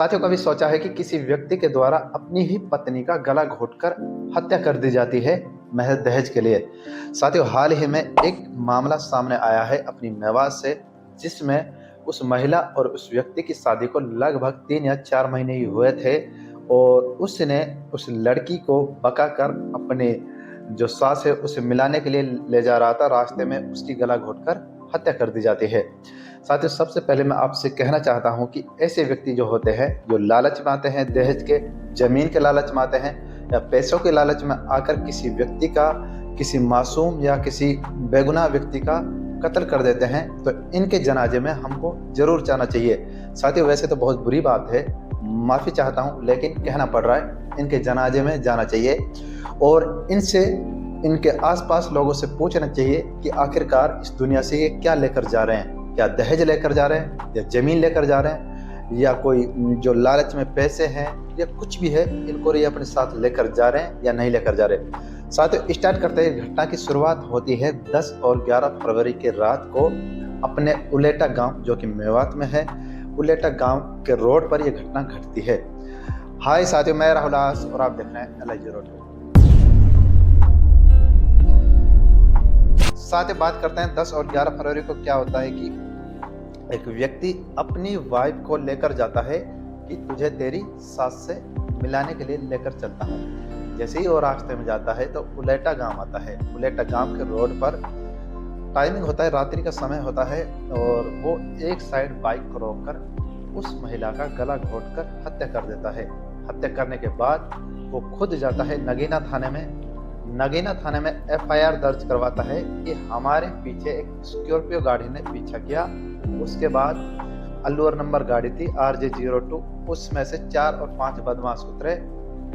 साथियों, कभी सोचा है कि किसी व्यक्ति के द्वारा अपनी ही पत्नी का गला घोंटकर हत्या कर दी जाती है महज दहेज के लिए। साथियों, हाल ही में एक मामला सामने आया है अपनी मेवात से, जिसमें उस महिला और उस व्यक्ति की शादी को लगभग 3 या 4 महीने ही हुए थे और उसने उस लड़की को बकाकर अपने जो सास है उसे मिलाने के लिए ले जा रहा था। रास्ते में उसकी गला घोंटकर हत्या कर दी जाती है। साथियों, सबसे पहले मैं आपसे कहना चाहता हूं कि ऐसे व्यक्ति जो होते हैं, जो लालच में आते हैं, दहेज के, जमीन के लालच में आते हैं या पैसों के लालच में आकर किसी व्यक्ति का, किसी मासूम या किसी बेगुनाह व्यक्ति का कत्ल कर देते हैं, तो इनके जनाजे में हमको जरूर जाना चाहिए। साथियों, वैसे तो बहुत बुरी बात है, माफ़ी चाहता हूं, लेकिन कहना पड़ रहा है, इनके जनाजे में जाना चाहिए और इनसे, इनके आसपास लोगों से पूछना चाहिए कि आखिरकार इस दुनिया से ये क्या लेकर जा रहे हैं। क्या दहेज लेकर जा रहे हैं या जमीन लेकर जा रहे हैं या कोई जो लालच में पैसे हैं या कुछ भी है, इनको ये अपने साथ लेकर जा रहे हैं या नहीं लेकर जा रहे। साथियों, स्टार्ट करते हैं। घटना की शुरुआत होती है 10 और 11 फरवरी के रात को अपने उलेटा गांव, जो कि मेवात में है, उलेटा गांव के रोड पर यह घटना घटती है। हाय साथियों, मैं राहुल आस और आप देख रहे हैं LIG रोड। साथ ही बात करते हैं 10 और 11 फरवरी को क्या होता है कि एक व्यक्ति अपनी वाइफ को लेकर जाता है कि तुझे तेरी सास से मिलाने के लिए लेकर चलता हूँ। जैसे ही वो रास्ते में जाता है तो उलेटा गांव आता है। उलेटा गांव के रोड पर टाइमिंग होता है, रात्रि का समय होता है और वो एक साइड बाइक को रोककर उस महिला का गला घोंटकर हत्या कर देता है। हत्या करने के बाद वो खुद जाता है नगीना थाने में। नगीना थाने में FIR दर्ज करवाता है कि हमारे पीछे एक स्कॉर्पियो गाड़ी ने पीछा किया। उसके बाद अल्लूर नंबर गाड़ी थी RJ02, उसमें से 4 और 5 बदमाश उतरे,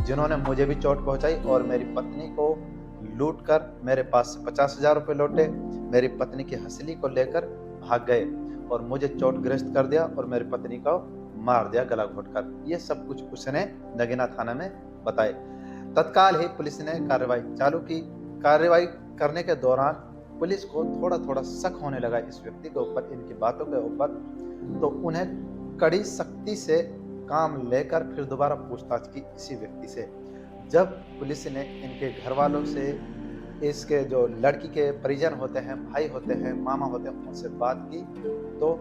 जिन्होंने मुझे भी चोट पहुंचाई और मेरी पत्नी को लूट कर मेरे पास से 50,000 रुपये लौटे, मेरी पत्नी की हंसली को लेकर भाग गए और मुझे चोटग्रस्त कर दिया और मेरी पत्नी को मार दिया गला घोंटकर। ये सब कुछ उसने नगीना थाना में बताए। तत्काल ही पुलिस ने कार्रवाई चालू की। कार्रवाई करने के दौरान पुलिस को थोड़ा थोड़ा शक होने लगा इस व्यक्ति के ऊपर, इनकी बातों के ऊपर, तो उन्हें कड़ी सख्ती से काम लेकर फिर दोबारा पूछताछ की इसी व्यक्ति से। जब पुलिस ने इनके घर वालों से, इसके जो लड़की के परिजन होते हैं, भाई होते हैं, मामा होते हैं, उनसे बात की तो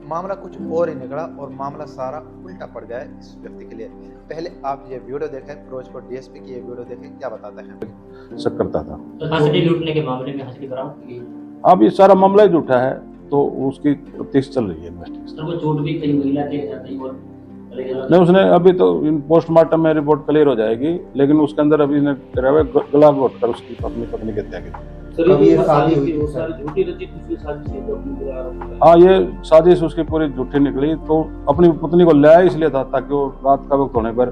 मामला कुछ और ही निकला और मामला सारा उल्टा पड़ गया है इस व्यक्ति के लिए। पहले आप ये वीडियो देखें, फिरोजपुर DSP की ये वीडियो देखें, क्या बताते हैं। शक करता था तो हंसली लूटने के मामले में हंसली बरामद। अब ये सारा मामला ही झूठा है, तो उसकी तफ्तीश चल रही है, इन्वेस्टिगेशन। वो चोट भी कई महिला के जाती और नहीं, उसने अभी तो पोस्टमार्टम में रिपोर्ट क्लियर हो जाएगी, लेकिन उसके अंदर अभी ने गला घोंट कर उसकी पत्नी की हत्या की। ये शादी हुई थी सर, झूठी रचित दूसरी साजिश है जो अपनी आरोप। हाँ, ये साजिश उसकी पूरी झूठी निकली। तो अपनी पत्नी को लाया इसलिए था ताकि वो रात का वक्त होने पर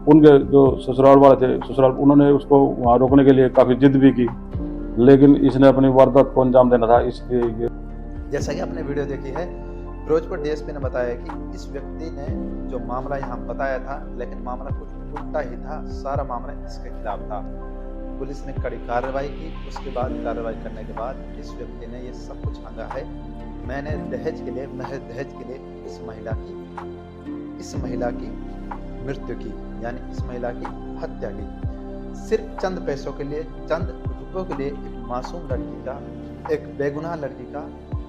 उनके जो ससुराल वाले थे, ससुराल, उन्होंने उसको वहाँ रोकने के लिए काफी जिद भी की, लेकिन इसने अपनी वारदात को अंजाम देना था, इसलिए ये। जैसा कि आपने वीडियो देखी है, फिरोजपुर DSP ने बताया कि इस व्यक्ति ने जो मामला यहाँ बताया था, लेकिन मामला कुछ उल्टा ही था, सारा मामला इसके खिलाफ था। पुलिस ने कड़ी कार्रवाई की। उसके बाद कार्रवाई करने के बाद इस व्यक्ति ने ये सब कुछ मांगा है, मैंने दहेज के लिए, महज दहेज के लिए इस महिला की मृत्यु की, यानी इस महिला की हत्या की। सिर्फ चंद पैसों के लिए, चंद रुपयों के लिए एक मासूम लड़की का, एक बेगुनाह लड़की का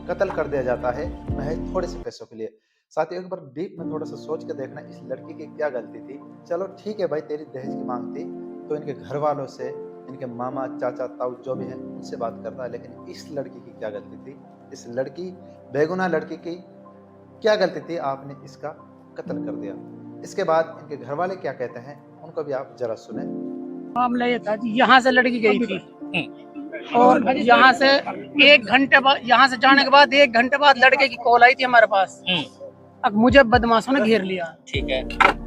कत्ल कर दिया जाता है महज थोड़े से पैसों के लिए। साथियों, एक बार डीप में थोड़ा सा सोच के देखना, इस लड़की की क्या गलती थी। चलो ठीक है भाई, तेरी दहेज की मांग थी तो इनके घर वालों से, इनके मामा, चाचा, ताऊ जो भी हैं, उनसे बात करता है, लेकिन इस लड़की की क्या गलती थी? इस लड़की, बेगुनाह लड़की की क्या गलती थी? आपने इसका कत्ल कर दिया। इसके बाद इनके घर वाले क्या कहते हैं, उनको भी आप जरा सुने। मामला ये था कि यहाँ से लड़की गई थी और यहाँ से 1 घंटे बाद, यहाँ से जाने के बाद 1 घंटे बाद लड़के की कॉल आई थी हमारे पास। अब मुझे बदमाशों ने घेर लिया, ठीक है,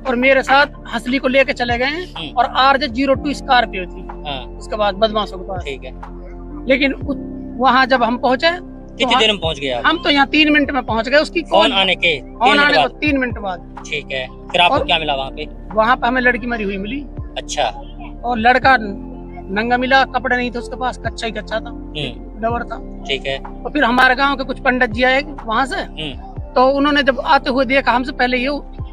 और मेरे साथ हंसली को लेके चले गए और RJ02 स्कॉर्पियो थी। उसके बाद बदमाशों के पास, ठीक है, लेकिन वहाँ जब हम पहुँचे, कितनी देर में पहुँच गए? हम तो यहाँ 3 मिनट में पहुँच गए। उसकी कौन आने के 3 मिनट बाद, ठीक है। फिर आपको क्या मिला वहाँ पे? वहाँ पे हमें लड़की मरी हुई मिली। अच्छा। और लड़का नंगा मिला, कपड़े नहीं थे उसके पास, कच्चा ही कच्चा था, डबर था, ठीक है। और फिर हमारे गाँव के कुछ पंडित जी आए वहाँ से, तो उन्होंने जब आते हुए देखा, हमसे पहले ये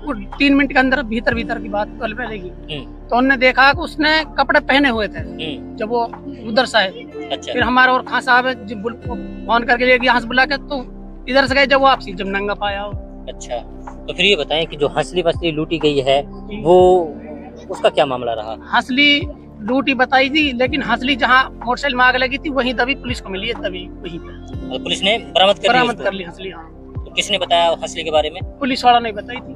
वो 3 मिनट के अंदर भीतर की बात कल पहले की। तो उन्होंने देखा कि उसने कपड़े पहने हुए थे जब वो उधर से आए। अच्छा। फिर हमारा और खान साहब है फोन करके लिए यहाँ से बुला के तो इधर से गए जब वापसी जब नंगा पाया हो। अच्छा, तो फिर ये बताएं कि जो हंसली वसली लूटी गई है वो उसका क्या मामला रहा? हंसली लूटी बताई थी, लेकिन हंसली जहाँ मोटरसाइकिल में आग लगी थी वहीं दबी पुलिस को मिली है, तभी वहीं पे और पुलिस ने बरामद कर ली हंसली। हाँ, तो किसने बताया हंसली के बारे में? पुलिस वाला नहीं बताई थी।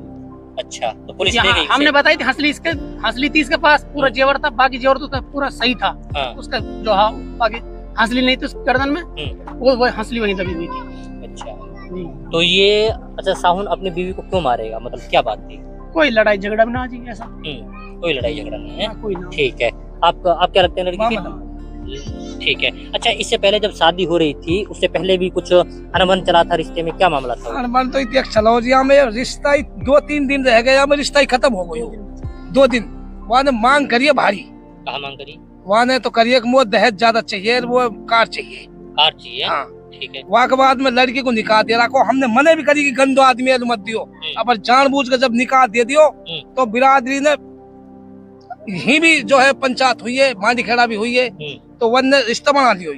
अच्छा, तो पुलिस ले गई हमने बताई थी हंसली थी, इसके पास पूरा जेवर था, बाकी जेवर तो उसका पूरा सही था। हाँ। उसका जो बाकी हंसली नहीं थी उसकी गर्दन में, वो हंसली वहीं दबी हुई थी। अच्छा, तो ये अच्छा साहुन अपनी बीवी को क्यों मारेगा, मतलब क्या बात थी? कोई लड़ाई झगड़ा भी ना जी ऐसा। कोई लड़ाई झगड़ा नहीं है, कोई ना। ठीक है। आप क्या लगते हैं लड़की की? ठीक है। अच्छा, इससे पहले जब शादी हो रही थी उससे पहले भी कुछ अनबन चला था रिश्ते में, क्या मामला था? अनबन तो इतनी चलौजिया में रिश्ता ही 2-3 दिन रह गया, में रिश्ता ही खत्म हो गई। 2 दिन वहाँ ने मांग करिए भारी। कहाँ मांग करी? वहाँ ने तो करिए कि मुझे दहेज ज्यादा चाहिए, वो कार चाहिए। कार चाहिए? हाँ, ठीक है। वहाँ के बाद में लड़की को निकाह दे रखो। हमने मने भी करी कि गंदो आदमी है मत दियो, अब जानबूझ कर जब निकाह दे दियो तो बिरादरी ने ही भी जो है पंचायत हुई है, मांडी खेड़ा भी हुई है, तो वन ने रिश्ता बना लियो।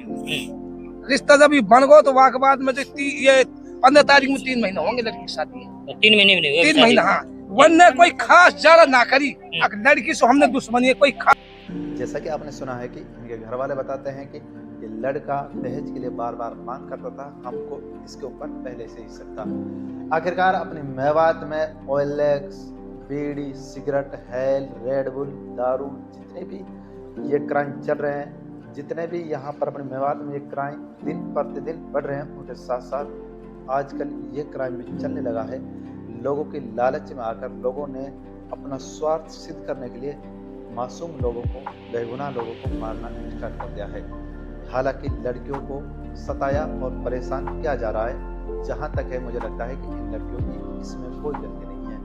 रिश्ता जब बन गो तो वहाँ के बाद में ये 15 तारीख में 3 महीने होंगे लड़की की शादी है। 3 महीने में नहीं हुए? 3 महीना। हाँ, वन ने कोई खास ज्यादा ना करी, लड़की से हमने दुश्मनी है कोई खास। जैसा कि आपने सुना है कि इनके घर वाले बताते हैं कि ये लड़का दहेज के लिए बार बार मांग करता था, हमको इसके ऊपर पहले से ही शक था। आखिरकार अपने मेवात में ओएलएक्स, बीड़ी, सिगरेट, हेल, रेड बुल, दारू, जितने भी ये क्राइम चल रहे हैं, जितने भी यहाँ पर अपने मेवात में ये क्राइम दिन प्रतिदिन बढ़ रहे हैं, उनके साथ साथ आजकल ये क्राइम भी चलने लगा है। लोगों के लालच में आकर लोगों ने अपना स्वार्थ सिद्ध करने के लिए मासूम लोगों को, बेगुनाह लोगों को मारना स्टार्ट कर दिया है। हालांकि लड़कियों को सताया और परेशान किया जा रहा है। जहाँ तक है मुझे लगता है कि इन लड़कियों की इसमें कोई गलती नहीं है।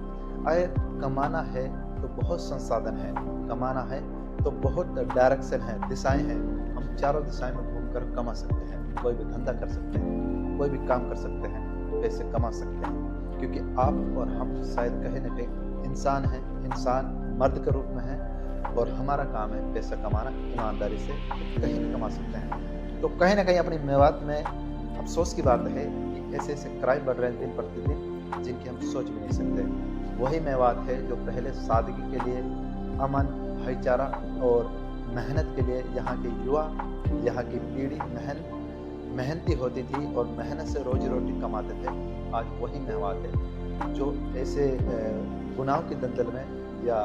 अगर कमाना है तो बहुत संसाधन है, कमाना है तो बहुत डायरेक्शन है, दिशाएं हैं। हम चारों दिशाएं में घूमकर कमा सकते हैं, कोई भी धंधा कर सकते हैं, कोई भी काम कर सकते हैं, पैसे कमा सकते हैं। क्योंकि आप और हम शायद कहीं न कहीं इंसान हैं, इंसान मर्द के रूप में है और हमारा काम है पैसा कमाना ईमानदारी से, कहीं भी कमा सकते हैं। तो कहीं ना कहीं अपनी मेवात में अफसोस की बात है कि ऐसे ऐसे क्राइम बढ़ रहे हैं दिन प्रतिदिन, जिनकी हम सोच भी नहीं सकते। वही मेवात है जो पहले सादगी के लिए, अमन, भाईचारा और मेहनत के लिए यहाँ के युवा, यहाँ की पीढ़ी मेहनती होती थी और मेहनत से रोजी रोटी कमाते थे। आज वही मेवात है जो ऐसे गुनाहों की दलदल में या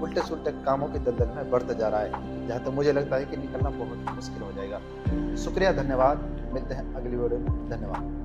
उल्टे सुल्टे कामों के दलदल में बढ़ता जा रहा है, जहाँ तक मुझे लगता है कि निकलना बहुत मुश्किल हो जाएगा। शुक्रिया, धन्यवाद, मिलते हैं अगली वीडियो में। धन्यवाद।